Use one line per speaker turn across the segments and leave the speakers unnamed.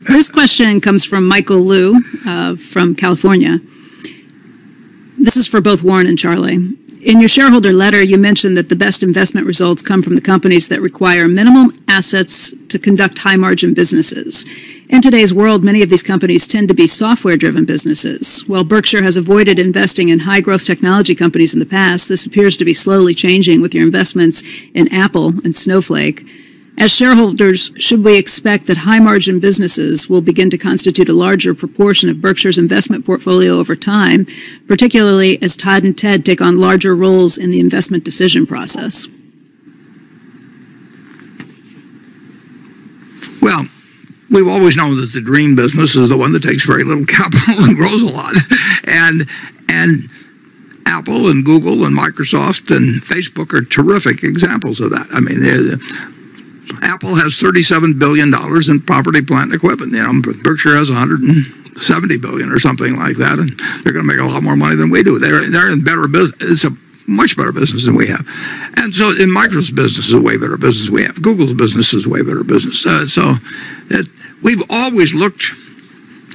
This question comes from Michael Liu from California. This is for both Warren and Charlie. In your shareholder letter, you mentioned that the best investment results come from the companies that require minimum assets to conduct high-margin businesses. In today's world, many of these companies tend to be software-driven businesses. While Berkshire has avoided investing in high-growth technology companies in the past, this appears to be slowly changing with your investments in Apple and Snowflake. As shareholders, should we expect that high-margin businesses will begin to constitute a larger proportion of Berkshire's investment portfolio over time, particularly as Todd and Ted take on larger roles in the investment decision process?
Well, we've always known that the dream business is the one that takes very little capital and grows a lot. And Apple and Google and Microsoft and Facebook are terrific examples of that. I mean, Apple has $37 billion in property, plant, and equipment. You know, Berkshire has $170 billion or something like that, and they're going to make a lot more money than we do. They're in better business. It's a much better business than we have. And so, in Microsoft's business is a way better business than we have. Google's business is a way better business. We've always looked.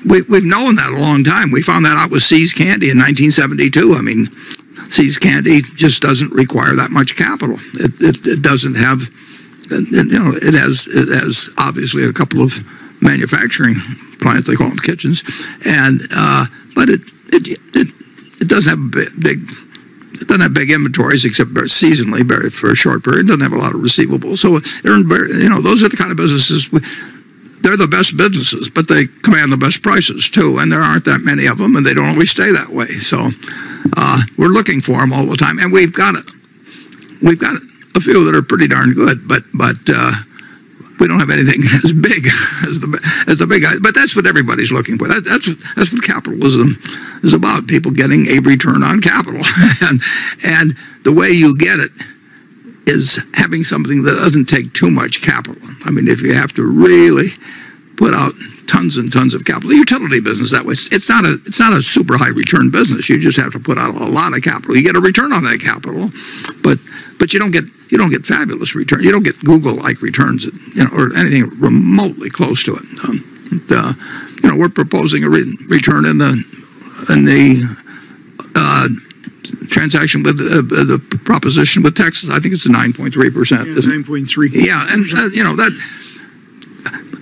We've known that a long time. We found that out with See's Candy in 1972. I mean, See's Candy just doesn't require that much capital. It doesn't have. You know, it has obviously a couple of manufacturing plants. They call them kitchens, and but it doesn't have big inventories except seasonally, for a short period. It doesn't have a lot of receivables. So those are the kind of businesses. They're the best businesses, but they command the best prices too. And there aren't that many of them, and they don't always stay that way. So we're looking for them all the time, and we've got a few that are pretty darn good, but we don't have anything as big as the big guys. But that's what everybody's looking for. That's what capitalism is about. People getting a return on capital, and the way you get it is having something that doesn't take too much capital. I mean, if you have to really put out tons and tons of capital, the utility business that way, it's not a super high return business. You just have to put out a lot of capital. You get a return on that capital, but you don't get fabulous returns. You don't get Google-like returns, or anything remotely close to it. We're proposing a return in the transaction with the proposition with Texas. I think it's a 9.3%.
Yeah, 9.3.
Yeah, and that.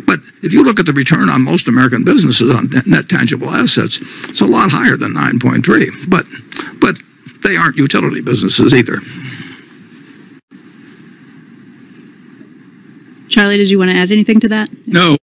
But if you look at the return on most American businesses on net tangible assets, it's a lot higher than 9.3. But they aren't utility businesses either.
Charlie, did you want to add anything to that?
No.